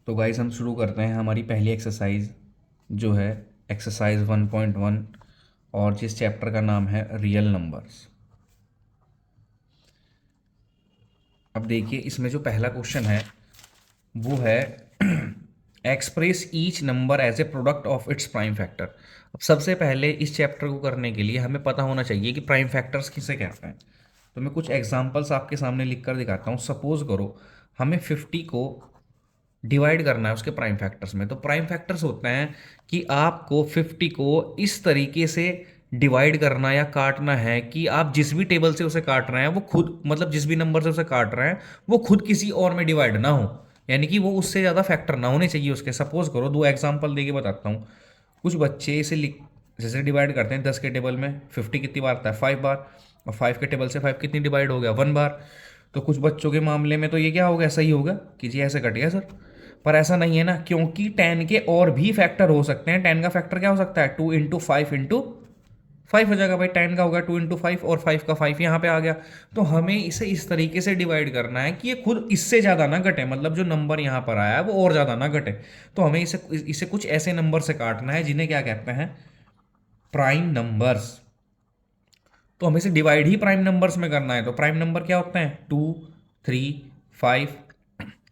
तो गाइस हम शुरू करते हैं हमारी पहली एक्सरसाइज जो है एक्सरसाइज 1.1 और जिस चैप्टर का नाम है रियल नंबर्स। अब देखिए इसमें जो पहला क्वेश्चन है वो है express each number as a product of its prime factor. अब सबसे पहले इस चैप्टर को करने के लिए हमें पता होना चाहिए कि प्राइम फैक्टर्स किसे कहते हैं। तो मैं कुछ एग्जांपल्स आपके सामने लिख कर दिखाता हूँ। सपोज करो हमें 50 को डिवाइड करना है उसके प्राइम फैक्टर्स में। तो प्राइम फैक्टर्स होते हैं कि आपको 50 को इस तरीके से डिवाइड करना या काटना है कि आप जिस भी टेबल से उसे काट रहे हैं वो खुद मतलब जिस भी नंबर से उसे काट रहे हैं वो खुद किसी और में डिवाइड ना हो, यानी कि वो उससे ज़्यादा फैक्टर ना होने चाहिए उसके। सपोज करो दो एग्जांपल देके बताता हूँ। कुछ बच्चे इसे लिख जैसे डिवाइड करते हैं 10 के टेबल में 50 कितनी बार आता है 5 बार, और 5 के टेबल से 5 कितनी डिवाइड हो गया 1 बार। तो कुछ बच्चों के मामले में तो ये क्या होगा, ऐसा ही होगा कि जी ऐसे कट गया सर। पर ऐसा नहीं है ना, क्योंकि 10 के और भी फैक्टर हो सकते हैं। 10 का फैक्टर क्या हो सकता है 2 इंटू 5 इंटू 5 हो जाएगा भाई। 10 का होगा 2 इंटू 5 और 5 का 5 यहाँ पे आ गया। तो हमें इसे इस तरीके से डिवाइड करना है कि ये खुद इससे ज़्यादा ना घटे, मतलब जो नंबर यहाँ पर आया है वो और ज़्यादा ना घटे। तो हमें इसे इसे कुछ ऐसे नंबर से काटना है जिन्हें क्या कहते हैं, प्राइम नंबर्स। तो हमें इसे डिवाइड ही प्राइम नंबर्स में करना है। तो प्राइम नंबर क्या होते हैं 2, 3, 5,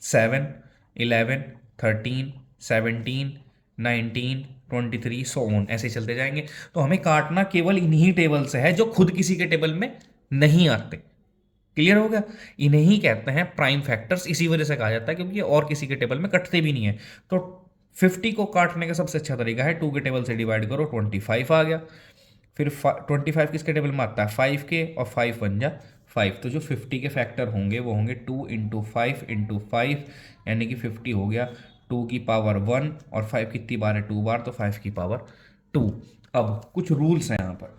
7, 11, 13, 17, 19, 23 सो ऑन, ऐसे चलते जाएंगे। तो हमें काटना केवल इन्हीं टेबल से है जो खुद किसी के टेबल में नहीं आते। क्लियर हो गया। इन्हें ही कहते हैं प्राइम फैक्टर्स, इसी वजह से कहा जाता है क्योंकि ये और किसी के टेबल में कटते भी नहीं है। तो 50 को काटने का सबसे अच्छा तरीका है 2 के टेबल से डिवाइड करो, 25 आ गया। फिर 25 किसके टेबल में आता है 5 के, और 5 बन जा 5। तो जो 50 के फैक्टर होंगे वो होंगे 2 इंटू 5 इंटू 5, यानी कि 50 हो गया 2 की पावर 1, और 5 कितनी बार है 2 बार, तो 5 की पावर 2। अब कुछ रूल्स हैं यहाँ पर,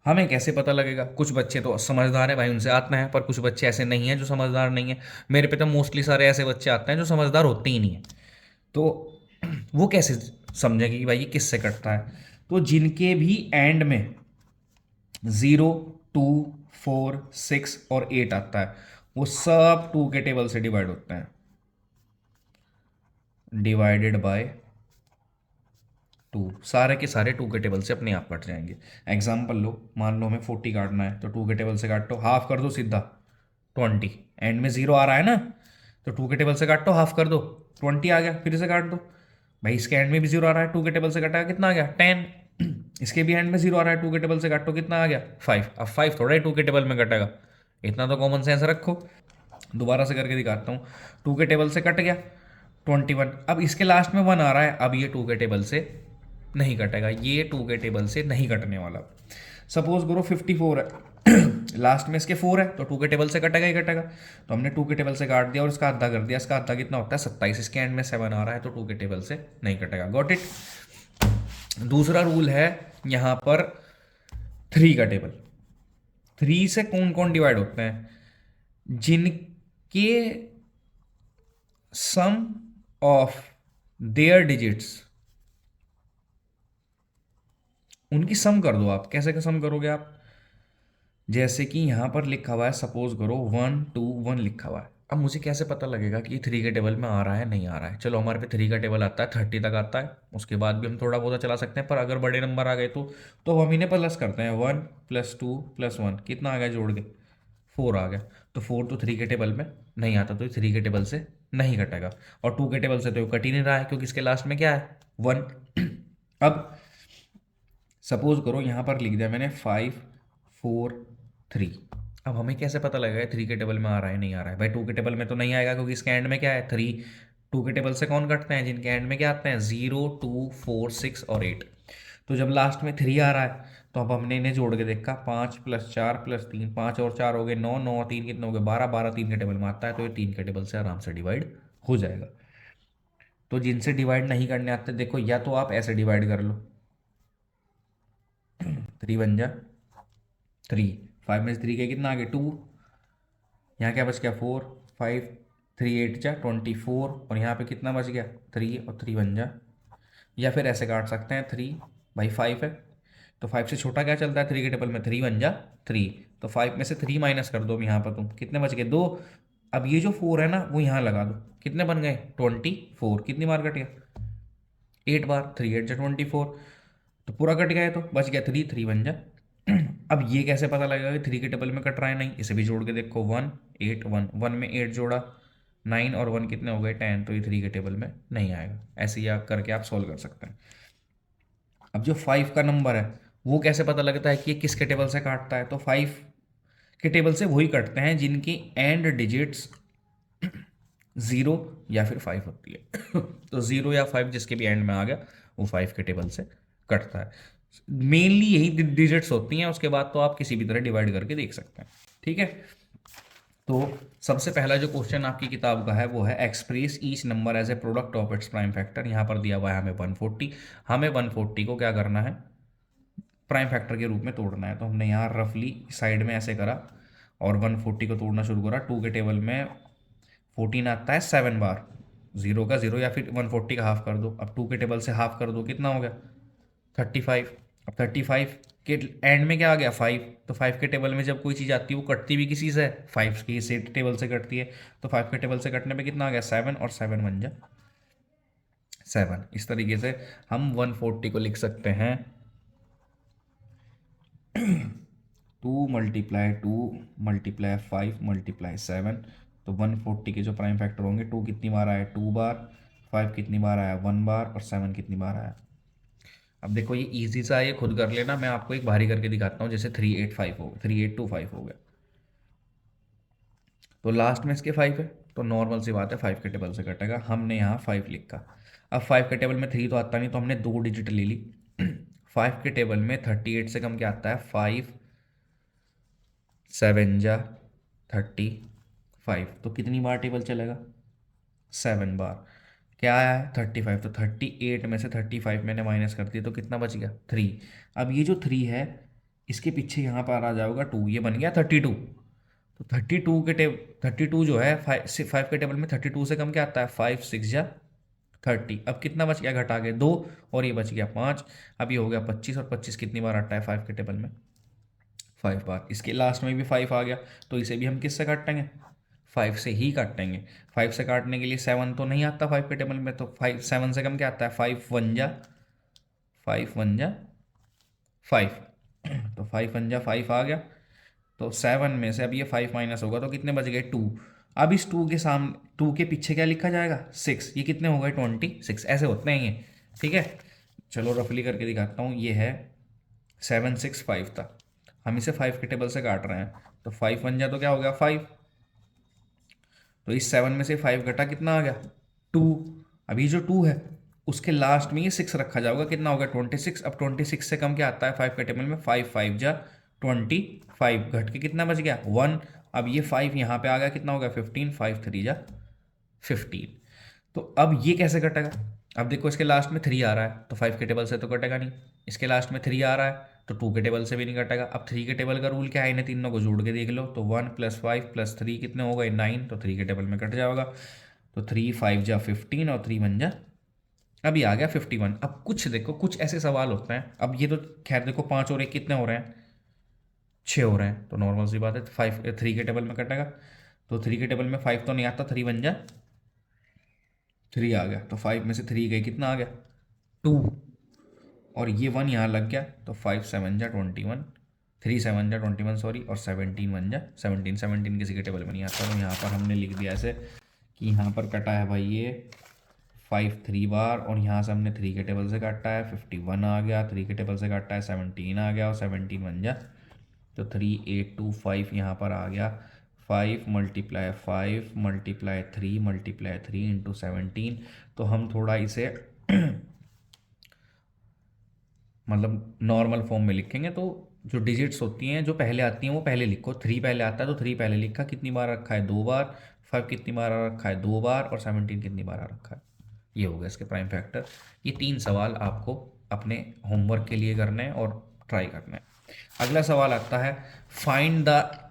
हमें कैसे पता लगेगा। कुछ बच्चे तो समझदार हैं भाई, उनसे आता है, पर कुछ बच्चे ऐसे नहीं हैं जो समझदार नहीं है। मेरे पे तो मोस्टली सारे ऐसे बच्चे आते हैं जो समझदार होते ही नहीं है। तो वो कैसे समझेंगे कि भाई ये किससे कटता है। तो जिनके भी एंड में 0, 2, 4, 6 और 8 आता है वो सब 2 के टेबल से डिवाइड होते हैं, डिवाइडेड बाय 2। सारे के सारे 2 के टेबल से अपने आप कट जाएंगे। एग्जाम्पल लो, मान लो हमें 40 काटना है तो 2 के टेबल से काटो, हाफ कर दो सीधा 20। एंड में 0 आ रहा है ना, तो 2 के टेबल से काटो, हाफ कर दो 20 आ गया, फिर से काट दो भाई। इसके एंड में भी 0 आ रहा है, 2 के टेबल से कटा कितना आ गया 10। इसके भी एंड में 0 आ रहा है, 2 के टेबल से काटो कितना आ गया 5। अब 5 थोड़ा ही 2 के टेबल में कटेगा, इतना तो कॉमन सेंस रखो। दोबारा से करके दिखाता हूँ। 2 के टेबल से कट गया 21। अब इसके लास्ट में 1 आ रहा है, अब ये 2 के टेबल से नहीं कटेगा, ये 2 के टेबल से नहीं कटने वाला। सपोज करो 54 है लास्ट में इसके 4 है, तो 2 के टेबल से कटेगा ही कटेगा। तो हमने 2 के टेबल से काट दिया और इसका आधा कर दिया। इसका आधा कितना होता है 27। इसके एंड में 7 आ रहा है, तो 2 के टेबल से नहीं कटेगा। Got it. दूसरा रूल है यहाँ पर 3 का टेबल। 3 से कौन कौन डिवाइड होते हैं, जिनके सम ऑफ देयर डिजिट्स, उनकी सम कर दो आप। कैसे का सम करोगे आप, जैसे कि यहां पर लिखा हुआ है, सपोज करो 1, 2, 1 लिखा हुआ है। अब मुझे कैसे पता लगेगा कि 3 के टेबल में आ रहा है नहीं आ रहा है। चलो हमारे पे 3 का टेबल आता है 30 तक आता है, उसके बाद भी हम थोड़ा बहुत चला सकते हैं। पर अगर बड़े नंबर आ गए तो हम इन्हें प्लस करते हैं। 1 + 2 + 1 कितना आ गया जोड़ के 4 आ गया। तो 4 तो 3 के टेबल में नहीं आता, तो 3 के टेबल से नहीं कटेगा। और 2 के टेबल से तो कट ही नहीं रहा है क्योंकि इसके लास्ट में क्या है 1। अब सपोज करो यहाँ पर लिख दिया मैंने 5, 4, 3। अब हमें कैसे पता लगेगा 3 के टेबल में आ रहा है नहीं आ रहा है। भाई 2 के टेबल में तो नहीं आएगा क्योंकि इसके एंड में क्या है 3। 2 के टेबल से कौन कटते हैं, जिनके एंड में क्या आते हैं 0, 2, 4, 6 और 8। तो जब लास्ट में 3 आ रहा है तो अब हमने इन्हें जोड़ के देखा, 5 + 4 + 3, 5 और 4 हो गए 9, 9 और 3 कितने हो गए 12, 12 3 के टेबल में आता है, तो ये 3 के टेबल से आराम से डिवाइड हो जाएगा। तो जिनसे डिवाइड नहीं करने आते देखो, या तो आप ऐसे डिवाइड कर लो 3 बन जा 3, 5 में से 3 के कितना आ गया 2, यहाँ क्या बच गया 4, 5, 3 8 जा 24, और यहाँ पे कितना बच गया 3 और 3 बन जा। या फिर ऐसे काट सकते हैं 3 भाई 5 है, तो 5 से छोटा क्या चलता है 3 के टेबल में 3 बन जा 3। तो 5 में से 3 माइनस कर दो, अब यहाँ पर तुम कितने बच गए 2। अब ये जो 4 है ना वो यहाँ लगा दो, कितने बन गए 24, कितनी बार कट गया 8 बार, 3 8 जा 24, तो पूरा कट गया है, तो बच गया 3, 3 बन जा। अब ये कैसे पता लगेगा कि 3 के टेबल में कट रहा है, नहीं, इसे भी जोड़ के देखो, 1 8 1 1 में 8 जोड़ा 9 और 1 कितने हो गए 10, तो ये 3 के टेबल में नहीं आएगा। ऐसे ही आप करके आप सोल्व कर सकते हैं। अब जो 5 का नंबर है वो कैसे पता लगता है कि ये किसके टेबल से काटता है, तो 5 के टेबल से वही कटते हैं जिनकी एंड डिजिट्स 0 या फिर 5 होती है। तो 0 या 5 जिसके भी एंड में आ गया वो 5 के टेबल से कटता है। मेनली यही डिजिट्स होती हैं, उसके बाद तो आप किसी भी तरह डिवाइड करके देख सकते हैं। ठीक है, तो सबसे पहला जो क्वेश्चन आपकी किताब का है वो है express each number as a product of its prime factor. यहाँ पर दिया हुआ है हमें 140, हमें 140 को क्या करना है प्राइम फैक्टर के रूप में तोड़ना है। तो हमने यहाँ रफली साइड में ऐसे करा और 140 को तोड़ना शुरू करा। 2 के टेबल में 14 आता है 7 बार, 0 का 0 या फिर 140 का हाफ कर दो। अब 2 के टेबल से हाफ कर दो, कितना हो गया 35। अब 35 के एंड में क्या आ गया 5, तो 5 के टेबल में जब कोई चीज़ आती है वो कटती भी किसी से है 5 की से टेबल से कटती है। तो 5 के टेबल से कटने पे कितना आ गया 7, और 7 बन जा 7। इस तरीके से हम 140 को लिख सकते हैं 2 मल्टीप्लाई 2 मल्टीप्लाई 5 मल्टीप्लाई 7। तो 140 के जो प्राइम फैक्टर होंगे, 2 कितनी बार आया 2 बार, 5 कितनी बार आया 1 बार, और 7 कितनी बार आया। अब देखो ये इजी सा है, ये खुद कर लेना, मैं आपको एक भारी करके दिखाता हूँ। जैसे 385 हो गया, 3825 हो गया, तो लास्ट में इसके 5 है, तो नॉर्मल सी बात है 5 के टेबल से कटेगा। हमने यहाँ 5 लिखा। अब 5 के टेबल में 3 तो आता नहीं, तो हमने 2 डिजिट ले ली। 5 के टेबल में 38 से कम क्या आता है 5 7 जा 35, तो कितनी बार टेबल चलेगा 7 बार। क्या आया है 35, तो 38 में से 35 मैंने माइनस कर दिया, तो कितना बच गया 3। अब ये जो 3 है इसके पीछे यहाँ पर आ जाएगा 2, ये बन गया 32। तो 32 जो है 5 के टेबल में 32 से कम क्या आता है 5 6 जा 30। अब कितना बच गया घटा के 2, और ये बच गया 5। अब ये हो गया 25, और 25 कितनी बार आता है 5 के टेबल में 5 बार। इसके लास्ट में भी 5 आ गया, तो इसे भी हम किससे काटेंगे 5 से ही काटेंगे। 5 से काटने के लिए 7 तो नहीं आता 5 के टेबल में, तो 5 7 से कम क्या आता है 5 1 जा 5। तो 5 1 जा 5 आ गया। तो 7 में से अब ये 5 माइनस होगा, तो कितने बच गए 2। अब इस 2 के सामने 2 के पीछे क्या लिखा जाएगा 6, ये कितने हो गए 26। ऐसे होते हैं ये, ठीक है। चलो रफली करके दिखाता हूँ। ये है 7 6 5 था, हम इसे 5 के टेबल से काट रहे हैं, तो 5 1 जा तो क्या हो गया 5। तो इस 7 में से 5 घटा कितना आ गया 2। अभी जो 2 है उसके लास्ट में ये 6 रखा जाएगा, कितना होगा 26। अब 26 से कम क्या आता है 5 के टेबल में 5 5 जा 25, घट के कितना बच गया 1। अब ये 5 यहाँ पे आ गया, कितना हो गया 15, 5 3 जा 15। तो अब ये कैसे कटेगा, अब देखो इसके लास्ट में 3 आ रहा है, तो 5 के टेबल से तो कटेगा नहीं। इसके लास्ट में 3 आ रहा है, तो 2 के टेबल से भी नहीं कटेगा। अब 3 के टेबल का रूल क्या है, इन्हें तीनों को जोड़ के देख लो, तो 1 + 5 + 3 कितने हो गए 9, तो 3 के टेबल में कट जाएगा। तो 3 5 जा 15, और 3 1 जा, अभी आ गया 51। अब कुछ देखो, कुछ ऐसे सवाल होते हैं, अब ये तो खैर देखो 5 और 1 कितने हो रहे हैं 6 हो रहे हैं, तो नॉर्मल सी बात है 3 के टेबल में कटेगा। तो 3 के टेबल में 5 तो नहीं आता, 3 1 जा 3 आ गया, तो 5 में से 3 गए, कितना आ गया 2, और ये 1 यहाँ लग गया, तो 5 7 जा 21, 3 7 जा 21 सॉरी, और 17 1 जा 17। 17 किसी के टेबल में नहीं आता, तो यहाँ पर हमने लिख दिया ऐसे कि यहाँ पर कटा है भाई ये 5 3 बार, और यहाँ से हमने 3 के टेबल से काटा है 51 आ गया, 3 के टेबल से काटा है 17 आ गया, और 17 1 जा, तो 3 8 2 5 यहाँ पर आ गया 5 × 5 × 3 × 3 इंटू 17। तो हम थोड़ा इसे मतलब नॉर्मल फॉर्म में लिखेंगे, तो जो डिजिट्स होती हैं जो पहले आती हैं वो पहले लिखो। 3 पहले आता है तो 3 पहले लिखा, कितनी बार रखा है 2 बार, 5 कितनी बार आ रखा है 2 बार, और 17 कितनी बार आ रखा है। ये हो गया इसके प्राइम फैक्टर। ये 3 सवाल आपको अपने होमवर्क के लिए करने हैं और ट्राई करना है। अगला सवाल आता है find the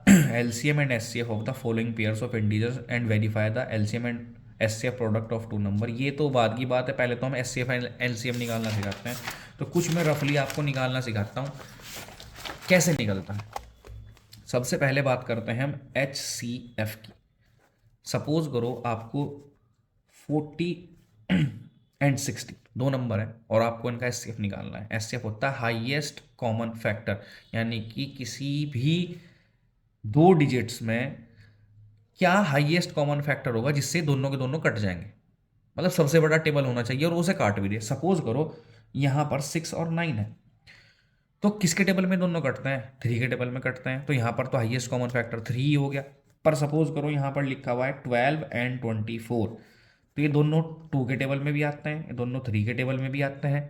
LCM and HCF of the following pairs of integers and verify the LCM and HCF product of 2 number. ये तो बाद की बात है, पहले तो हम एचसीएफ एंड एलसीएम निकालना सिखाते हैं। तो कुछ मैं रफली आपको निकालना सिखाता हूँ कैसे निकलता है। सबसे पहले बात करते हैं हम एचसीएफ की। सपोज करो आपको 40 एंड 60 दो नंबर है और आपको इनका एचसीएफ निकालना है। एचसीएफ होता है हाईएस्ट कॉमन फैक्टर, यानी कि किसी भी दो डिजिट्स में क्या हाईएस्ट कॉमन फैक्टर होगा जिससे दोनों के दोनों कट जाएंगे, मतलब सबसे बड़ा टेबल होना चाहिए और उसे काट भी दे। सपोज करो यहाँ पर 6 और 9 है, तो किसके टेबल में दोनों कटते हैं? 3 के टेबल में कटते हैं, तो यहाँ पर तो हाईएस्ट कॉमन फैक्टर 3 ही हो गया। पर सपोज करो यहाँ पर लिखा हुआ है 12 एंड 24, तो ये दोनों 2 के टेबल में भी आते हैं, ये दोनों 3 के टेबल में भी आते हैं,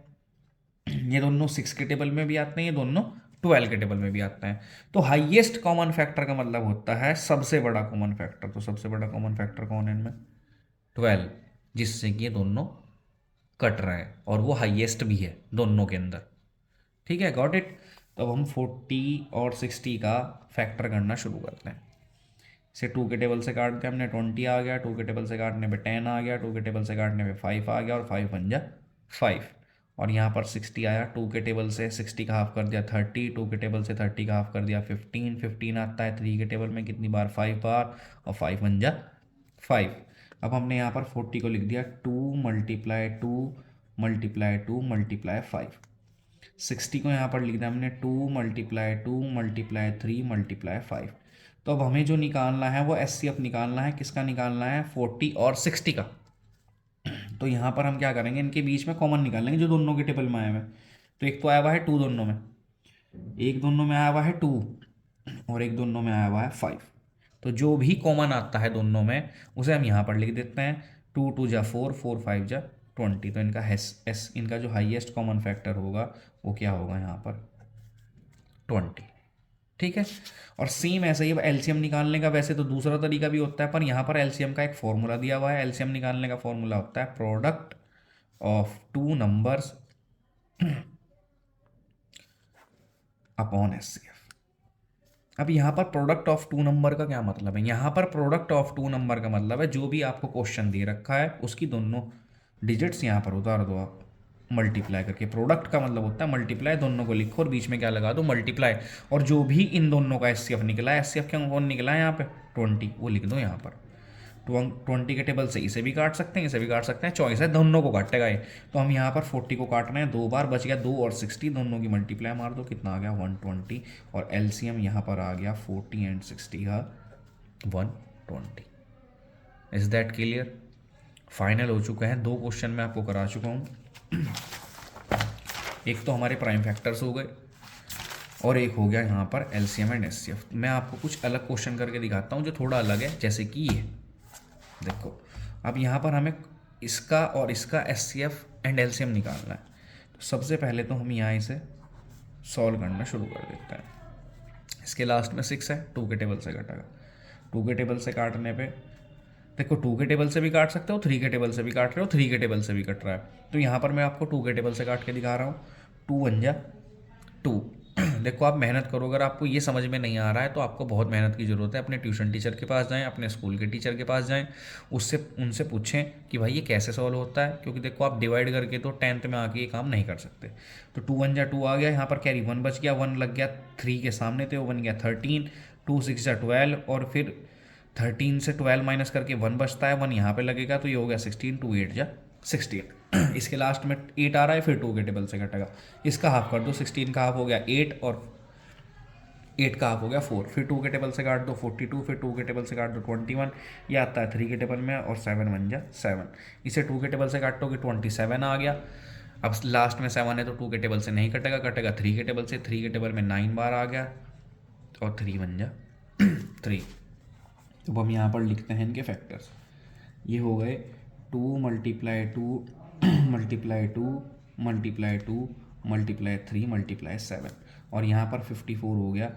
ये दोनों 6 के टेबल में भी आते हैं, ये दोनों 12 के टेबल में भी आते हैं। तो हाईएस्ट कॉमन फैक्टर का मतलब होता है सबसे बड़ा कॉमन फैक्टर। तो सबसे बड़ा कॉमन फैक्टर कौन है इनमें? 12, जिससे कि ये दोनों कट रहे हैं और वो हाईएस्ट भी है दोनों के अंदर। ठीक है, गॉट इट। तो अब हम 40 और 60 का फैक्टर करना शुरू करते हैं। इसे 2 के टेबल से काटते हैं हमने, 20 आ गया, 2 के टेबल से काटने पे 10 आ गया, 2 के टेबल से काटने पे 5 आ गया और 5 बन जा 5। और यहाँ पर 60 आया, 2 के टेबल से 60 का हाफ कर दिया 30, 2 के टेबल से 30 का हाफ कर दिया 15, 15 आता है 3 के टेबल में कितनी बार? 5 बार, और 5 बन जा 5। अब हमने यहाँ पर 40 को लिख दिया 2 मल्टीप्लाई 2 मल्टीप्लाई 2 मल्टीप्लाई 5। 60 को यहाँ पर लिख दिया हमने 2 मल्टीप्लाई 2 मल्टीप्लाई 3 मल्टीप्लाई 5। तो अब हमें जो निकालना है वो एचसीएफ निकालना है। किसका निकालना है? 40 और 60 का। तो यहाँ पर हम क्या करेंगे, इनके बीच में कॉमन निकालेंगे जो दोनों के टेबल में आए हुए हैं। तो एक तो आया हुआ है 2 दोनों में, एक दोनों में आया हुआ है 2 और एक दोनों में आया हुआ है 5। तो जो भी कॉमन आता है दोनों में उसे हम यहाँ पर लिख देते हैं। 2 2 जा 4, 4 5 जा 20। तो इनका इनका जो हाईएस्ट कॉमन फैक्टर होगा वो क्या होगा यहाँ पर? 20। ठीक है। और सेम ऐसे ही एलसीएम निकालने का वैसे तो दूसरा तरीका भी होता है, पर यहाँ पर एलसीएम का एक फॉर्मूला दिया हुआ है। एलसीएम निकालने का फॉर्मूला होता है product of two numbers upon HCF. अब यहाँ पर प्रोडक्ट ऑफ टू नंबर का क्या मतलब है? यहाँ पर प्रोडक्ट ऑफ टू नंबर का मतलब है जो भी आपको क्वेश्चन दे रखा है उसकी दोनों डिजिट्स यहाँ पर उतार दो आप मल्टीप्लाई करके। प्रोडक्ट का मतलब होता है मल्टीप्लाई, दोनों को लिखो और बीच में क्या लगा दो? मल्टीप्लाई। और जो भी इन दोनों का एचसीएफ निकला है, एचसीएफ क्या कौन निकला है यहाँ पे? 20, वो लिख दो यहाँ पर। 20 के टेबल से इसे भी काट सकते हैं, इसे भी काट सकते हैं, चॉइस है, दोनों को काटेगा ये। तो हम यहाँ पर 40 को काट रहे हैं 2 बार, बच गया 2 और 60, दोनों की मल्टीप्लाई मार दो, कितना आ गया? 120। और एलसीएम यहाँ पर आ गया 40 एंड 60 का 120। Is that clear? फाइनल हो चुका है। 2 क्वेश्चन मैं आपको करा चुका हूँ। एक तो हमारे प्राइम फैक्टर्स हो गए और एक हो गया यहाँ पर एलसीएम एंड एचसीएफ। मैं आपको कुछ अलग क्वेश्चन करके दिखाता हूँ जो थोड़ा अलग है, जैसे कि ये देखो। अब यहाँ पर हमें इसका और इसका एचसीएफ एंड एलसीएम निकालना है। तो सबसे पहले तो हम यहाँ इसे सॉल्व करना शुरू कर देते हैं। इसके लास्ट में 6 है, 2 के टेबल से कटेगा। 2 के टेबल से काटने पे देखो 2 के टेबल से भी काट सकते हो, 3 के टेबल से भी काट रहे हो, 3 के टेबल से भी कट रहा है। तो यहाँ पर मैं आपको 2 के टेबल से काट के दिखा रहा हूँ। 2 1 जा 2। देखो आप मेहनत करो, अगर आपको ये समझ में नहीं आ रहा है तो आपको बहुत मेहनत की ज़रूरत है। अपने ट्यूशन टीचर के पास जाएं, अपने स्कूल के टीचर के पास जाएं, उससे उनसे पूछें कि भाई ये कैसे सॉल्व होता है, क्योंकि देखो आप डिवाइड करके तो 10th में आके ये काम नहीं कर सकते। तो 2 1 जा 2 आ गया, यहाँ पर कैरी 1 बच गया, 1 लग गया 3 के सामने, तो वो बन गया 13। 2 6 जा 12 और फिर 13 से 12 माइनस करके 1 बचता है, 1 यहाँ पे लगेगा तो ये हो गया 16। 2 8 जा 16। इसके लास्ट में 8 आ रहा है, फिर 2 के टेबल से कटेगा, इसका हाफ कर दो, 16 का हाफ हो गया 8 और 8 का हाफ हो गया 4। फिर 2 के टेबल से काट दो 42, फिर 2 के टेबल से काट दो 21, ये आता है 3 के टेबल में, और 7 बन जा 7। इसे 2 के टेबल से काटोगे 27 आ गया। अब लास्ट में 7 है तो 2 के टेबल से नहीं कटेगा, कटेगा 3 के टेबल से, 3 के टेबल में 9 बार आ गया और 3 बन जा 3। तो हम यहाँ पर लिखते हैं इनके फैक्टर्स। ये हो गए 2 multiply 2 multiply 2 multiply 2 multiply 3 multiply 7, और यहाँ पर 54 हो गया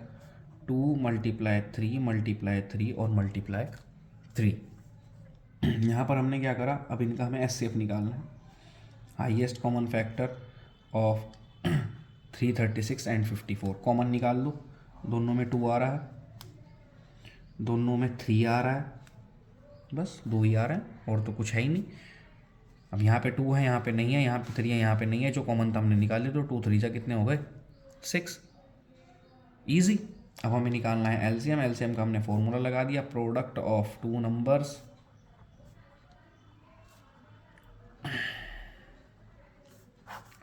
2 मल्टीप्लाई 3 मल्टीप्लाई 3 और मल्टीप्लाई 3। यहाँ पर हमने क्या करा, अब इनका हमें एचसीएफ निकालना है। Highest common factor of 336 and 54 common निकाल लो। दोनों में 2 आ रहा है, दोनों में 3 आ रहा है, बस 2 ही आ रहा है और तो कुछ है ही नहीं। अब यहाँ पे 2 है, यहाँ पे नहीं है, यहाँ पे 3 है, यहाँ पे नहीं है, जो कॉमन था हमने निकाले। तो 2 3 जा कितने हो गए? 6। ईजी। अब हमें निकालना है एलसीएम। एलसीएम का हमने फॉर्मूला लगा दिया, product of two numbers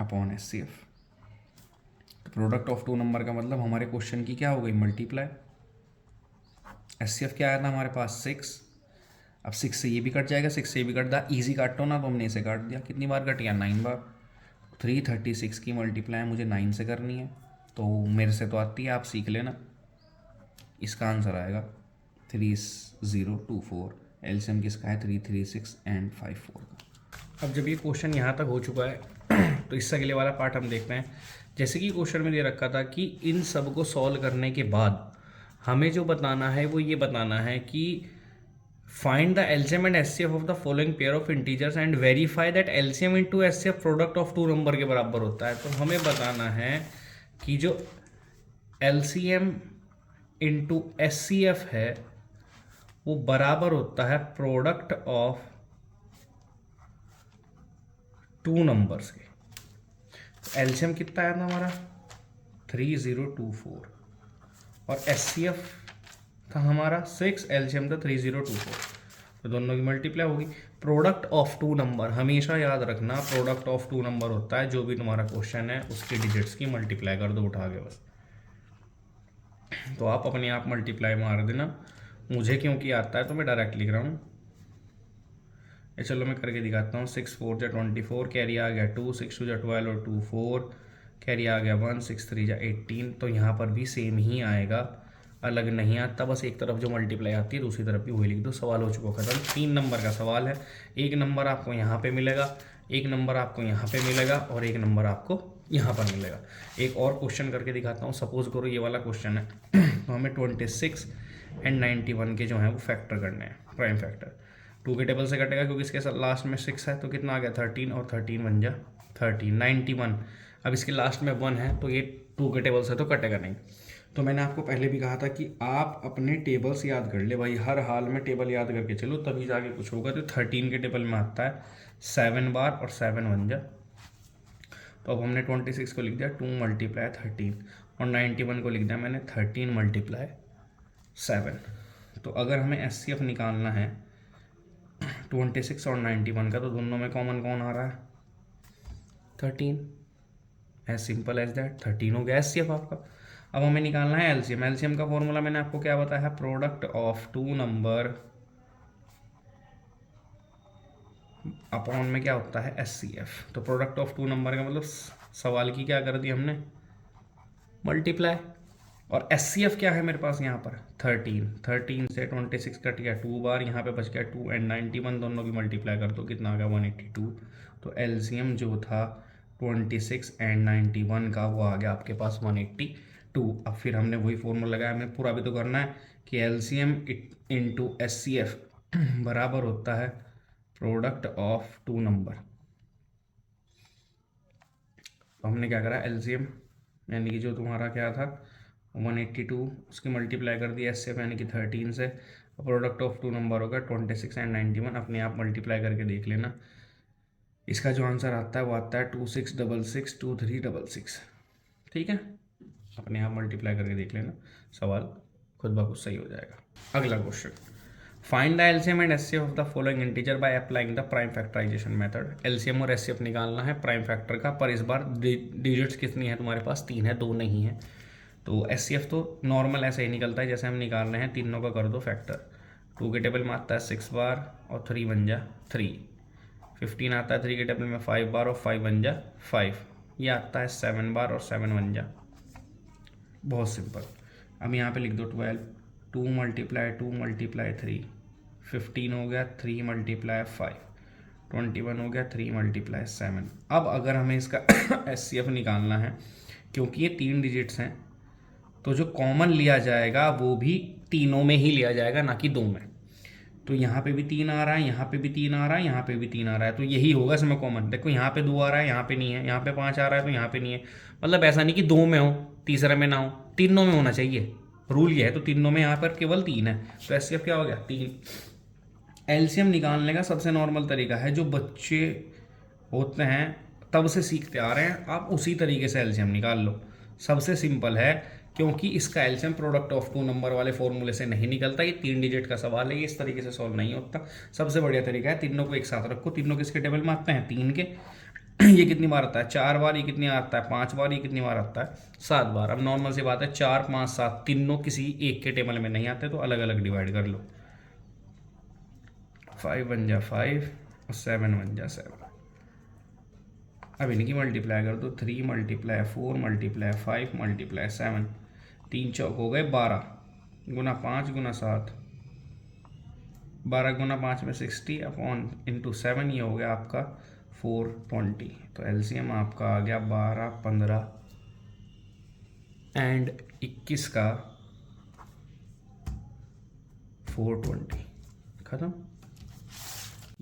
upon HCF. तो प्रोडक्ट ऑफ टू नंबर का मतलब हमारे क्वेश्चन की क्या हो गई, मल्टीप्लाई। एचसीएफ क्या आया था हमारे पास 6। अब 6 से ये भी कट जाएगा, 6 से ये भी कट दा, ईजी काटो ना, तो हमने इसे काट दिया। कितनी बार कट गया, 9 बार। 336 की मल्टीप्लाई मुझे 9 से करनी है, तो मेरे से तो आती है, आप सीख लेना। इसका आंसर आएगा 3024। एलसीएम किसका है, 336 एंड 54 का। अब जब ये क्वेश्चन यहाँ तक हो चुका है तो इससे अगले वाला पार्ट हम देखते हैं। जैसे कि क्वेश्चन में दे रखा था कि इन सब को सॉल्व करने के बाद हमें जो बताना है वो ये बताना है कि find the LCM and HCF of the following pair of integers and verify that LCM into HCF product of two number के बराबर होता है। तो हमें बताना है कि जो एलसीएम इनटू एचसीएफ है वो बराबर होता है प्रोडक्ट ऑफ टू नंबर्स के। एलसीएम कितना आया था हमारा, 3024, और एचसीएफ था हमारा 6, एलसीएम था 3024, तो दोनों की मल्टीप्लाई होगी। प्रोडक्ट ऑफ टू नंबर हमेशा याद रखना, प्रोडक्ट ऑफ टू नंबर होता है जो भी तुम्हारा क्वेश्चन है उसकी डिजिट्स की मल्टीप्लाई कर दो उठा के बस। तो आप अपने आप मल्टीप्लाई मार देना, मुझे क्योंकि आता है तो मैं डायरेक्ट लिख रहा हूँ। चलो मैं करके दिखाता हूँ। 6 4 जा 24, कैरी आ गया 2, 6 2 जा 12 और 2 4, कैरी आ गया 1, 6 3 जा 18। तो यहाँ पर भी सेम ही आएगा, अलग नहीं आता, बस एक तरफ जो मल्टीप्लाई आती है दूसरी तरफ भी वही लिख दो। सवाल हो चुका खत्म। 3 नंबर का सवाल है, एक नंबर आपको यहाँ पे मिलेगा, एक नंबर आपको यहाँ पे मिलेगा और एक नंबर आपको यहाँ पर मिलेगा। एक और क्वेश्चन करके दिखाता हूँ। सपोज करो ये वाला क्वेश्चन है तो हमें 26 एंड 91 के जो हैं वो फैक्टर करने हैं, प्राइम फैक्टर। 2 के टेबल से कटेगा क्योंकि इसके लास्ट में 6 है, तो कितना आ गया 13, और 13 बन जा 30, 91। अब इसके लास्ट में 1 है तो ये 2 के टेबल से तो कटेगा नहीं। तो मैंने आपको पहले भी कहा था कि आप अपने टेबल्स याद कर ले भाई, हर हाल में टेबल याद करके चलो तभी जाके कुछ होगा। तो 13 के टेबल में आता है 7 बार और 7 बन जा। तो अब हमने 26 को लिख दिया 2 मल्टीप्लाई 13, और 91 को लिख दिया मैंने 13 मल्टीप्लाई 7। तो अगर हमें एचसीएफ निकालना है 26 और 91 का, तो दोनों में कॉमन कौन आ रहा है, 13। एज सिंपल एज दैट, 13 हो गया एचसीएफ आपका। अब हमें निकालना है एलसीएम। एलसीएम का फॉर्मूला मैंने आपको क्या बताया है, product of two number upon में क्या होता है, एचसीएफ। तो प्रोडक्ट ऑफ टू नंबर का मतलब सवाल की क्या कर दी हमने, मल्टीप्लाई। और एचसीएफ क्या है मेरे पास यहाँ पर 13 से 26 कट गया 2 बार, यहाँ पे बच गया 2 एंड 91, दोनों की मल्टीप्लाई कर दो कितना आ गया 182। तो एलसीएम जो था 26 एंड 91 का वो आ गया आपके पास 182। अब फिर हमने वही फॉर्मूला लगाया, हमें पूरा भी तो करना है कि एलसीएम इंटू एचसीएफ बराबर होता है प्रोडक्ट ऑफ टू नंबर। तो हमने क्या करा, एलसीएम यानी कि जो तुम्हारा क्या था 182, उसकी मल्टीप्लाई कर दी एचसीएफ यानी कि 13 से। प्रोडक्ट ऑफ टू नंबर होगा 26 एंड 91, अपने आप मल्टीप्लाई करके देख लेना। इसका जो आंसर आता है वो आता है 26662366। ठीक है, अपने आप मल्टीप्लाई करके देख लेना, सवाल खुद ब खुद सही हो जाएगा। अगला question, find the LCM and HCF of the following integer by applying the prime factorisation method. LCM और एचसीएफ निकालना है प्राइम फैक्टर का, पर इस बार डिजिट्स कितनी है तुम्हारे पास, 3 है, 2 नहीं है। तो एचसीएफ तो नॉर्मल ऐसे ही निकलता है जैसे हम निकाल रहे हैं, तीनों का कर दो फैक्टर। 2 के टेबल में आता है 6 बार और 3 बन जा 3। 15 आता है 3 के टेबल में 5 बार और 5 बन जा 5। ये आता है 7 बार और 7 बन जा। बहुत सिंपल। अब यहाँ पे लिख दो 12, 2 मल्टीप्लाई 2 मल्टीप्लाई 3, 15 हो गया 3 मल्टीप्लाई 5, 21 हो गया 3 मल्टीप्लाई 7। अब अगर हमें इसका एचसीएफ निकालना है, क्योंकि ये 3 डिजिट्स हैं तो जो कॉमन लिया जाएगा वो भी तीनों में ही लिया जाएगा, ना कि 2 में। तो यहाँ पे भी 3 आ रहा है, यहाँ पे भी 3 आ रहा है, यहाँ पे भी 3 आ रहा है, तो यही होगा इसमें कॉमन। देखो यहाँ पे 2 आ रहा है, यहाँ पे नहीं है, यहाँ पे 5 आ रहा है तो यहाँ पे नहीं है। मतलब ऐसा नहीं कि 2 में हो तीसरे में ना हो, तीनों में होना चाहिए, रूल ये है। तो तीनों में यहाँ पर केवल 3 है, तो एचसीएफ क्या हो गया 3। एलसीएम निकालने का सबसे नॉर्मल तरीका है, जो बच्चे होते हैं तब से सीखते आ रहे हैं, आप उसी तरीके से एलसीएम निकाल लो। सबसे सिंपल है, क्योंकि इसका LCM product of two number वाले फॉर्मूले से नहीं निकलता। ये 3 डिजिट का सवाल है, ये इस तरीके से सॉल्व नहीं होता। सबसे बढ़िया तरीका है तीनों को एक साथ रखो। तीनों किसके टेबल में आते हैं? 3 के। ये कितनी बार आता है? 4 बार। ये कितनी आता है? 5 बार। ये कितनी बार आता है? 7 बार। अब नॉर्मल सी बात है, 4 5 7 तीनों किसी एक के टेबल में नहीं आते, तो अलग अलग डिवाइड कर लो। 5 बन जा 5 और 7 बन जा 7। अब इनकी मल्टीप्लाई कर दो। 3 मल्टीप्लाई 4 मल्टीप्लाई 5 मल्टीप्लाई 7। 3 चौक हो गए 12 गुना 5 गुना 7। 12 गुना 5 में 60 अपॉन इंटू 7, ये हो गया आपका 420। तो एलसीएम आपका आ गया 12 15 एंड 21 का 420। खत्म।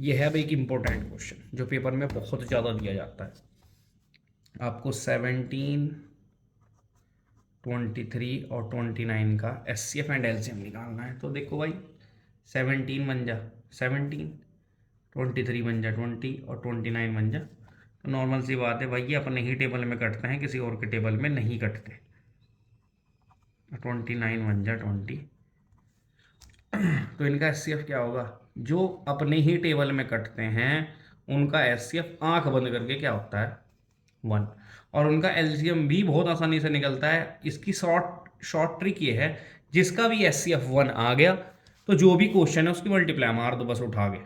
यह है अब एक इम्पोर्टेंट क्वेश्चन जो पेपर में बहुत ज़्यादा दिया जाता है। आपको 17 23 और 29 का एचसीएफ एंड एलसीएम निकालना है। तो देखो भाई, 17 बन जा 17, 23 बन जा 20 और 29 बन जा। तो नॉर्मल सी बात है भाई, ये अपने ही टेबल में कटते हैं, किसी और के टेबल में नहीं कटते। 29 बन जा 20। तो इनका एचसीएफ क्या होगा? जो अपने ही टेबल में कटते हैं उनका एचसीएफ आंख बंद करके क्या होता है? 1। और उनका एलसीएम भी बहुत आसानी से निकलता है। इसकी शॉर्ट ट्रिक ये है, जिसका भी एचसीएफ 1 आ गया तो जो भी क्वेश्चन है उसकी मल्टीप्लाई मार दो बस उठा के,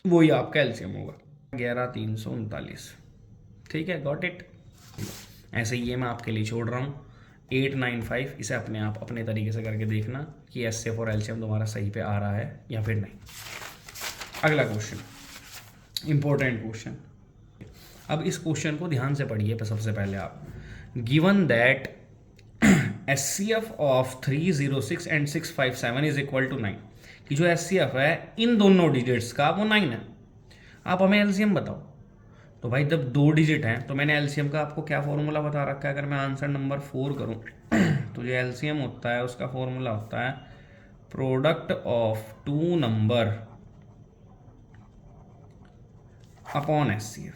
वही आपका एलसीएम होगा। 11339। ठीक है, गॉट इट। ऐसे ही ये मैं आपके लिए छोड़ रहा हूँ 895। इसे अपने आप अपने तरीके से करके देखना कि एचसीएफ और एलसीएम तुम्हारा सही पे आ रहा है या फिर नहीं। अगला क्वेश्चन, इंपॉर्टेंट क्वेश्चन। अब इस क्वेश्चन को ध्यान से पढ़िए। सबसे पहले आप, given that HCF of 306 and 657 is equal to 9, कि जो एचसीएफ है इन दोनों डिजिट्स का वो 9 है। आप हमें एलसीएम बताओ। तो भाई जब 2 डिजिट हैं तो मैंने एलसीएम का आपको क्या फॉर्मूला बता रखा है? अगर मैं आंसर नंबर 4 करूं तो जो एलसीएम होता है उसका फॉर्मूला होता है product of two number upon HCF.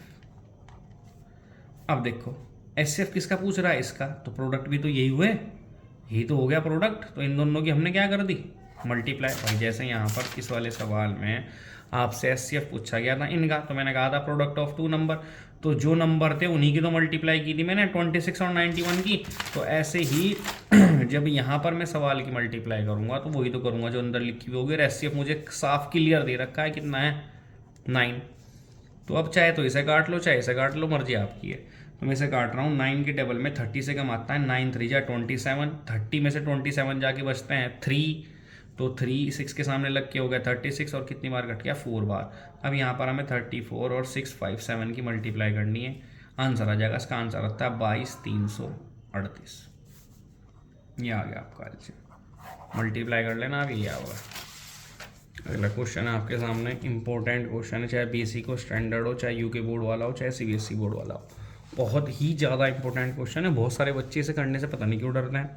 अब देखो एचसीएफ किसका पूछ रहा है? इसका। तो प्रोडक्ट भी तो यही हुए, यही तो हो गया प्रोडक्ट। तो इन दोनों की हमने क्या कर दी? मल्टीप्लाई। भाई जैसे यहाँ पर इस वाले सवाल में आपसे एचसीएफ पूछा गया था इनका, तो मैंने कहा था प्रोडक्ट ऑफ टू नंबर, तो जो नंबर थे उन्हीं की तो मल्टीप्लाई की थी मैंने 26 और 91 की। तो ऐसे ही जब यहाँ पर मैं सवाल की मल्टीप्लाई करूँगा तो वही तो करूँगा जो अंदर लिखी हुई होगी। और एचसीएफ मुझे साफ क्लियर दे रखा है, कितना है? 9। तो अब चाहे तो इसे काट लो चाहे इसे काट लो, मर्जी आपकी है। तो मैं इसे काट रहा हूँ। 9 के टेबल में 30 से कम आता है। 9 3 जा 27। 30 में से 27 जाके बचते हैं 3, तो 3 6 के सामने लग के हो गया 36। और कितनी बार कट गया? 4 बार। अब यहाँ पर हमें 34 और 657 की मल्टीप्लाई करनी है। आंसर आ जाएगा, इसका आंसर आता है 22,338। ये आ गया आपका आंसर। मल्टीप्लाई कर लेना, अब ये होगा। अगला क्वेश्चन है आपके सामने, इंपॉर्टेंट क्वेश्चन है, चाहे बीएससी को स्टैंडर्ड हो, चाहे यूके बोर्ड वाला हो, चाहे सीबीएसई बोर्ड वाला हो। बहुत ही ज़्यादा इंपॉर्टेंट क्वेश्चन है। बहुत सारे बच्चे इसे करने से पता नहीं क्यों डरते हैं।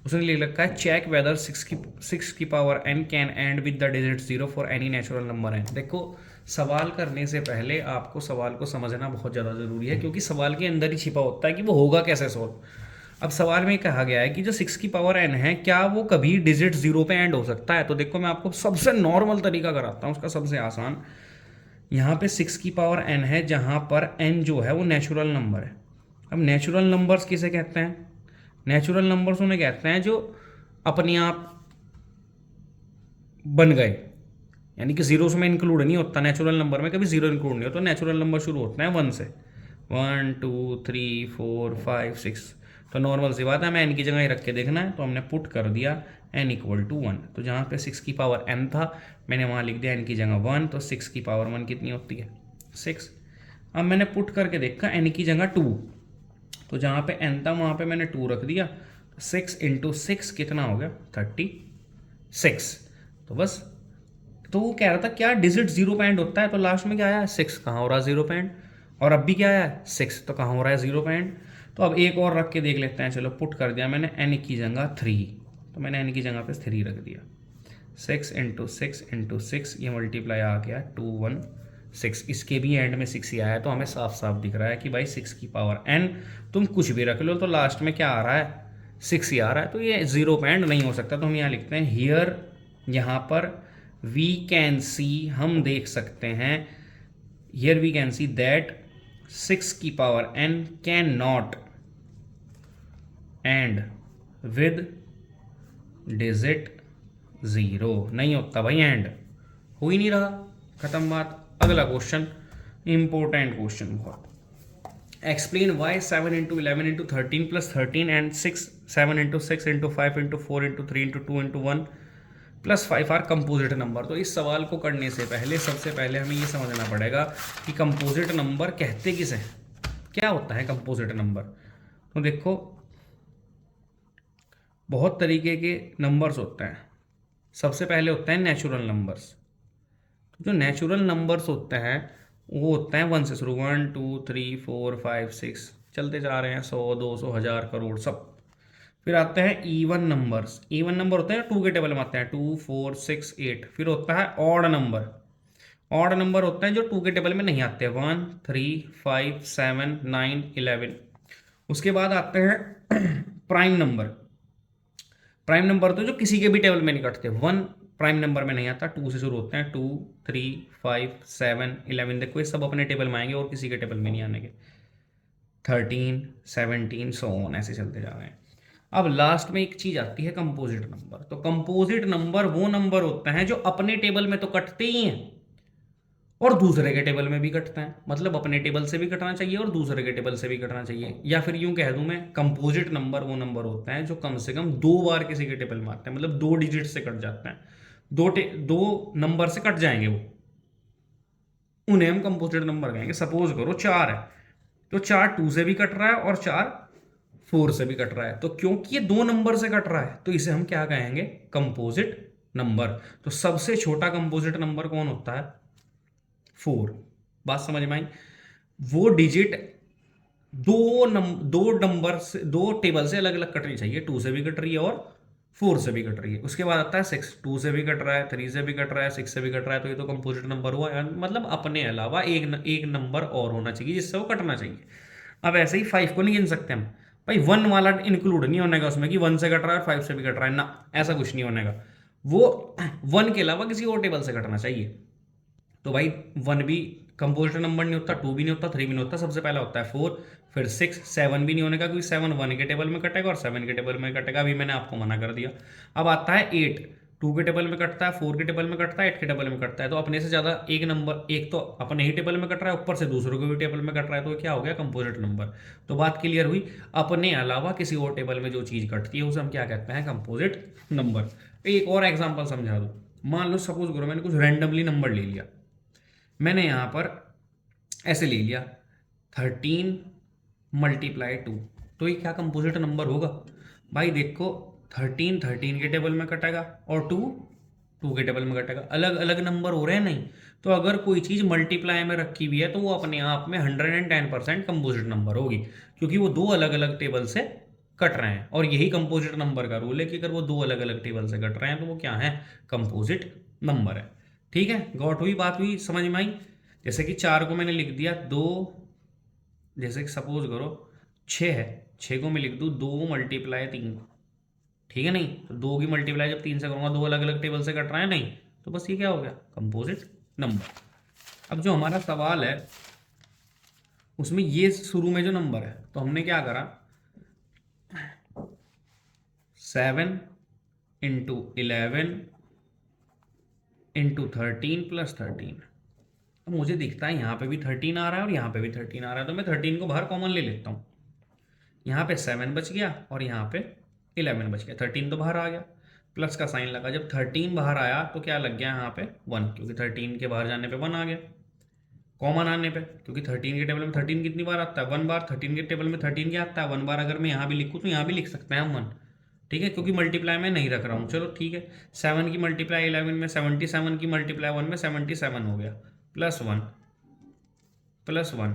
उसने लिख रखा है चेक वेदर 6 की power n can and with the digit 0 for any natural number n। देखो सवाल करने से पहले आपको सवाल को समझना बहुत ज़्यादा ज़रूरी है, क्योंकि सवाल के अंदर ही छिपा होता है कि वो होगा कैसे सॉल्व। अब सवाल में कहा गया है कि जो 6 की पावर n है, क्या वो कभी डिजिट 0 पे एंड हो सकता है? तो देखो मैं आपको सबसे नॉर्मल तरीका कराता हूँ, उसका सबसे आसान। यहाँ पे 6 की पावर n है, जहाँ पर n जो है वो नेचुरल नंबर है। अब नेचुरल नंबर्स किसे कहते हैं? नेचुरल नंबर्स उन्हें कहते हैं जो अपने आप बन गए, यानी कि जीरो में इंक्लूड नहीं होता। नेचुरल नंबर में कभी जीरो इंक्लूड नहीं होता। नेचुरल नंबर शुरू होते हैं 1 से। 1 2 3 4 5 6। तो नॉर्मल सी बात है, हमें n की जगह ही रख के देखना है, तो हमने पुट कर दिया n इक्वल टू 1। तो जहाँ पे 6 की पावर n था मैंने वहाँ लिख दिया n की जगह 1। तो 6 की पावर 1 कितनी होती है? 6। अब मैंने पुट करके देखा n की जगह 2, तो जहाँ पे n था वहाँ पे मैंने 2 रख दिया। 6 इंटू 6 कितना हो गया? 36। तो बस, तो वो कह रहा था क्या डिजिट 0 पे एंड होता है? तो लास्ट में क्या आया? 6। कहाँ हो रहा है 0 पे एंड? और अब भी क्या आया है? 6। तो कहाँ हो रहा है 0 पे एंड? तो अब एक और रख के देख लेते हैं। चलो पुट कर दिया मैंने n की जगह 3, तो मैंने n की जगह पे 3 रख दिया। 6 इंटू 6 इंटू 6, ये मल्टीप्लाई आ गया 216। इसके भी एंड में 6 ही आया है, तो हमें साफ साफ दिख रहा है कि भाई 6 की पावर n तुम कुछ भी रख लो तो लास्ट में क्या आ रहा है? 6 ही आ रहा है, तो ये जीरो पे एंड नहीं हो सकता। तो हम यहाँ लिखते हैं हियर, यहाँ पर वी कैन सी, हम देख सकते हैं, here we can see that 6 की power n can not end with digit zero. नहीं होता भाई एंड, हो ही नहीं रहा, खत्म बात। अगला क्वेश्चन, इंपॉर्टेंट क्वेश्चन बहुत। Explain why 7 into 11 into 13 plus 13 and 6 7 into 6 into 5 into 4 into 3 into 2 into 1 plus 5 are composite number. तो इस सवाल को करने से पहले सबसे पहले हमें ये समझना पड़ेगा कि कंपोजिट नंबर कहते किसे हैं, क्या होता है कंपोजिट नंबर। तो देखो, बहुत तरीके के नंबर्स होते हैं। सबसे पहले होते हैं नेचुरल नंबर्स। जो नेचुरल नंबर्स होते हैं वो होते हैं 1 से शुरू, 1 2 3 4 5 6 चलते जा रहे हैं, 100 200 1000 करोड़ सब। फिर आते हैं इवन नंबर्स। इवन नंबर होते हैं टू के टेबल में आते हैं, 2 4 6 8। फिर होता है ऑड नंबर। ऑड नंबर होते हैं जो टू के टेबल में नहीं आते, 1 3 5 7 9 11। उसके बाद आते हैं प्राइम नंबर। प्राइम नंबर तो जो किसी के भी टेबल में नहीं कटते, 1 प्राइम नंबर में नहीं आता, 2 से शुरू होते हैं, 2 3 5 7 11। देखो ये सब अपने टेबल में आएंगे और किसी के टेबल में नहीं आने के, 13 17 सो ऑन, ऐसे चलते जा रहे हैं। अब लास्ट में एक चीज आती है कंपोजिट नंबर। तो कंपोजिट नंबर वो नंबर होते हैं जो अपने टेबल में तो कटते ही हैं और दूसरे के टेबल में भी कटते हैं। मतलब अपने टेबल से भी कटना चाहिए और दूसरे के टेबल से भी कटना चाहिए। या फिर यूं कह दूं मैं, कंपोजिट नंबर वो नंबर होते हैं जो कम से कम 2 बार किसी के टेबल में आते हैं, मतलब 2 डिजिट से कट जाते हैं, दो नंबर से कट जाएंगे वो, उन्हें हम कंपोजिट नंबर कहेंगे। सपोज करो 4 है, तो 4 2 से भी कट रहा है और 4 4 से भी कट रहा है, तो क्योंकि ये 2 नंबर से कट रहा है तो इसे हम क्या कहेंगे, कंपोजिट नंबर। तो सबसे छोटा कंपोजिट नंबर कौन होता है, 4। बात समझ में आई। वो डिजिट दो नंबर से, दो टेबल से अलग अलग कटनी चाहिए, 2 से भी कट रही है और 4 से भी कट रही है। उसके बाद आता है 6, 2 से भी कट रहा है, 3 से भी कट रहा है, 6 से भी कट रहा है, तो ये तो कंपोजिट नंबर हुआ यार। मतलब अपने अलावा एक नंबर और होना चाहिए जिससे वो कटना चाहिए। अब ऐसे ही 5 को नहीं गिन सकते हम भाई, 1 वाला इंक्लूड नहीं होने का उसमें कि 1 से कट रहा है और 5 से भी कट रहा है ना, ऐसा कुछ नहीं होने का। वो 1 के अलावा किसी और टेबल से कटना चाहिए। तो भाई 1 भी कंपोजिट नंबर नहीं होता, 2 भी नहीं होता, 3 भी नहीं होता, सबसे पहला होता है 4, फिर 6, 7 भी नहीं होने का क्योंकि 7 1 के टेबल में कटेगा और 7 के टेबल में कटेगा, अभी मैंने आपको मना कर दिया। अब आता है 8, 2 के टेबल में कटता है, 4 के टेबल में कटता है, 8 के टेबल में कटता है। तो अपने से ज्यादा एक नंबर, एक तो अपने ही टेबल में कट रहा है, ऊपर से दूसरों के भी टेबल में कट रहा है, तो क्या हो गया, कंपोजिट नंबर। तो बात क्लियर हुई। अपने अलावा किसी और टेबल में जो चीज कटती है उसे हम क्या कहते हैं, कंपोजिट नंबर। एक और एग्जाम्पल समझा दूं। मान लो सपोज करो मैंने कुछ रैंडमली नंबर ले लिया, मैंने यहां पर ऐसे ले लिया 13 मल्टीप्लाई 2, तो ये क्या कंपोजिट नंबर होगा भाई। देखो 13 13 के टेबल में कटेगा और 2 2 के टेबल में कटेगा, अलग अलग नंबर हो रहे हैं नहीं। तो अगर कोई चीज मल्टीप्लाई में रखी हुई है तो वो अपने आप में 110% कंपोजिट नंबर होगी, क्योंकि वो दो अलग अलग टेबल से कट रहे हैं। और यही कंपोजिट नंबर का रूल है कि अगर वो दो अलग अलग टेबल से कट रहे हैं तो वो क्या है, कंपोजिट नंबर है। ठीक है, गौट हुई, बात हुई, समझ में आई। जैसे कि 4 को मैंने लिख दिया 2, जैसे कि सपोज करो 6 है, 6 को मैं लिख दूँ 2 मल्टीप्लाई 3, ठीक है। नहीं तो 2 की मल्टीप्लाई जब 3 से करूँगा, दो अलग अलग टेबल से कट रहा है नहीं, तो बस ये क्या हो गया, कंपोजिट नंबर। अब जो हमारा सवाल है उसमें ये शुरू में जो नंबर है, तो हमने क्या करा, 7 इंटू 11 इंटू 13 प्लस 13। अब मुझे दिखता है यहाँ पे भी 13 आ रहा है और यहाँ पे भी 13 आ रहा है, तो मैं 13 को बाहर कॉमन ले लेता हूँ। यहाँ पे 7 बच गया और यहाँ पे 11 बच गया, 13 तो बाहर आ गया, प्लस का साइन लगा। जब 13 बाहर आया तो क्या लग गया यहाँ पे 1, क्योंकि 13 के बाहर जाने पे 1 आ गया, कॉमन आने पे, क्योंकि 13 के टेबल में 13 कितनी बार आता है, 1 बार। 13 के टेबल में 13 क्या आता है, 1 बार। अगर मैं यहाँ भी लिखूँ तो यहाँ भी लिख सकते हैं हम 1, ठीक है, क्योंकि मल्टीप्लाई में नहीं रख रहा हूँ। चलो ठीक है, 7 की मल्टीप्लाई 11 में 77 की मल्टीप्लाई 1 में 77 हो गया, प्लस 1 प्लस 1,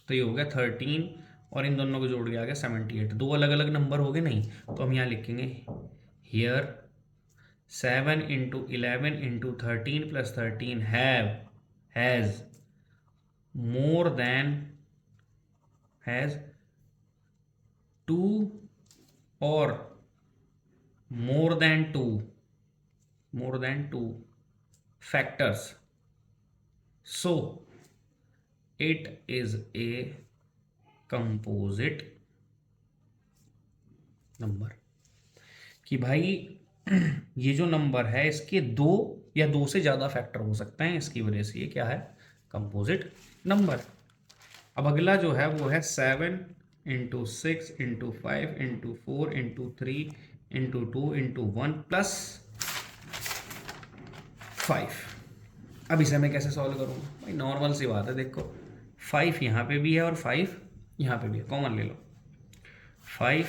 तो ये हो गया 13 और इन दोनों को जोड़ के आ गया 78। दो अलग अलग नंबर हो गए नहीं, तो हम यहाँ लिखेंगे here 7 into 11 into 13 plus 13 has more than has 2 और more than two factors, so it is a composite number. कि भाई ये जो नंबर है इसके दो या दो से ज़्यादा फैक्टर हो सकते हैं, इसकी वजह से ये क्या है, कंपोजिट नंबर। अब अगला जो है वो है 7 × 6 × 5 × 4 × 1 + 5। अब इसे मैं कैसे सॉल्व करूँगा भाई, नॉर्मल सी बात है, देखो 5 यहाँ पे भी है और 5 यहाँ पे भी है, कॉमन ले लो। 5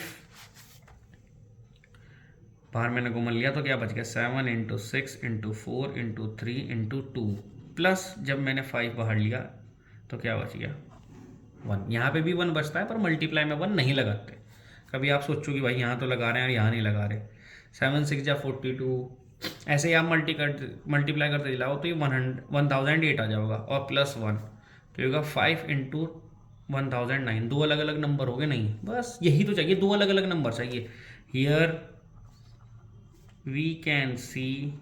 बाहर मैंने कॉमन लिया तो क्या बच गया, 7 × 6 × 4 × 3 × 2 प्लस जब मैंने 5 बाहर लिया तो क्या बच गया, 1। यहाँ पे भी 1 बचता है पर मल्टीप्लाई में 1 नहीं लगाते। कभी आप सोचो कि भाई यहाँ तो लगा रहे हैं और यहाँ नहीं लगा रहे। 7 6 जा 42, ऐसे ही आप मल्टीप्लाई करते जाओ तो ये 1008 आ जाएगा और +1 तो होगा 5 × 1009। दो अलग अलग नंबर हो गए, नहीं बस यही तो चाहिए, दो अलग अलग नंबर चाहिए। Here we can see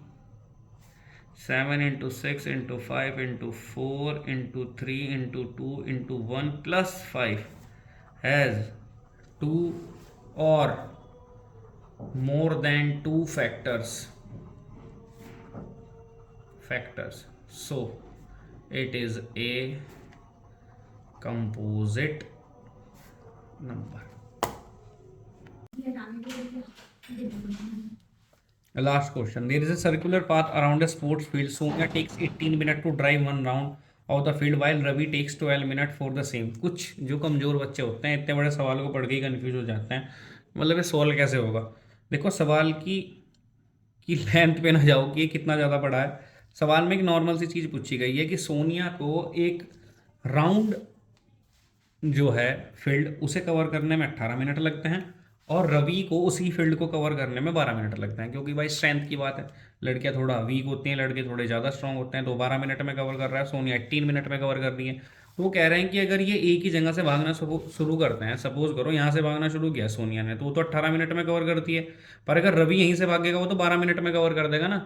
7 × 6 × 5 × 4 × 3 × 2 × 1 + 5 has 2 or more than 2 factors, so it is a composite number। Last question. There is a circular path around a sports field. Sonia takes 18 minutes to drive one round of the field while Ravi takes 12 minutes for the same। कुछ जो कमज़ोर बच्चे होते हैं इतने बड़े सवाल को पढ़ के ही कन्फ्यूज हो जाते हैं, मतलब ये सॉल्व कैसे होगा। देखो सवाल की लेंथ पे ना जाओ कि ये कितना ज़्यादा बड़ा है। सवाल में एक नॉर्मल सी चीज़ पूछी गई है कि सोनिया को एक राउंड जो है फील्ड उसे कवर करने में 18 मिनट लगते हैं और रवि को उसी फील्ड को कवर करने में 12 मिनट लगते हैं, क्योंकि भाई स्ट्रेंथ की बात है, लड़कियां थोड़ा वीक होती हैं, लड़के थोड़े ज़्यादा स्ट्रांग होते हैं। तो 12 मिनट में कवर कर रहा है, सोनिया 18 मिनट में कवर कर रही है। तो वो कह रहे हैं कि अगर ये एक ही जगह से भागना शुरू करते हैं, सपोज करो यहाँ से भागना शुरू किया सोनिया ने, तो वो तो 18 मिनट में कवर करती है, पर अगर रवि यहीं से भागेगा वो तो 12 मिनट में कवर कर देगा ना।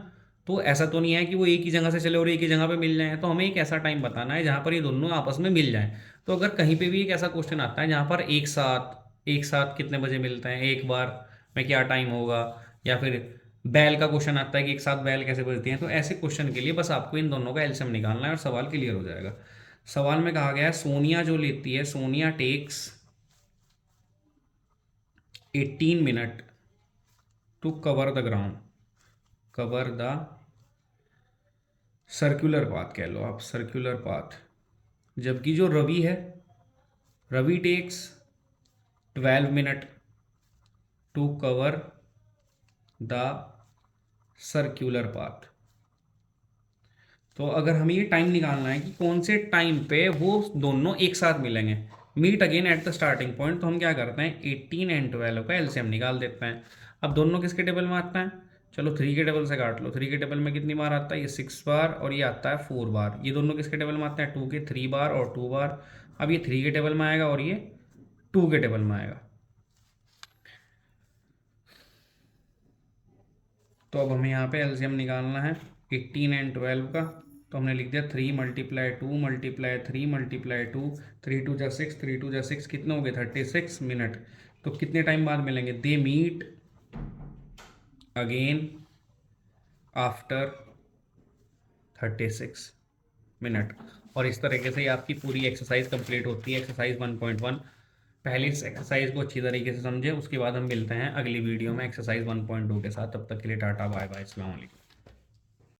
तो ऐसा तो नहीं है कि वो एक ही जगह से चले और एक ही जगह पे मिल जाए, तो हमें एक ऐसा टाइम बताना है जहाँ पर ये दोनों आपस में मिल जाएं। तो अगर कहीं पे भी एक ऐसा क्वेश्चन आता है जहाँ पर एक साथ कितने बजे मिलते हैं, एक बार में क्या टाइम होगा, या फिर बैल का क्वेश्चन आता है कि एक साथ बैल कैसे बजती हैं, तो ऐसे क्वेश्चन के लिए बस आपको इन दोनों का एलसीएम निकालना है और सवाल क्लियर हो जाएगा। सवाल में कहा गया है सोनिया जो लेती है, Sonia takes 18 minute to cover the ground, cover the circular path कह लो आप, सर्कुलर पाथ। जबकि जो रवि है, Ravi takes 12 minute to cover the circular path. तो अगर हमें ये टाइम निकालना है कि कौन से टाइम पे वो दोनों एक साथ मिलेंगे, meet again at the starting point, तो हम क्या करते हैं 18 एंड 12 का एलसीएम निकाल देते हैं। अब दोनों किसके टेबल में आता है, चलो 3 के टेबल से काट लो। 3 के टेबल में कितनी बार आता है, ये 6 बार और ये आता है 4 बार। ये दोनों किसके टेबल में आते हैं, 2 के 3 बार और 2 बार। अब ये 3 के टेबल में आएगा और ये 2 के टेबल में आएगा। तो अब हमें यहाँ पे एलसीएम निकालना है 18 एंड 12 का। तो हमने लिख दिया 3 × 2 × 3 × 2, 3 2 जा 6, 3 2 जा 6, कितने हो गए 36 मिनट। तो कितने टाइम बाद मिलेंगे, they meet again after 36 minute. और इस तरीके से आपकी पूरी एक्सरसाइज कंप्लीट होती है, एक्सरसाइज 1.1। पहले इस एक्सरसाइज को अच्छी तरीके से समझे, उसके बाद हम मिलते हैं अगली वीडियो में एक्सरसाइज 1.2 के साथ। तब तक के लिए टाटा बाय बाय, अस्सलाम वालेकुम।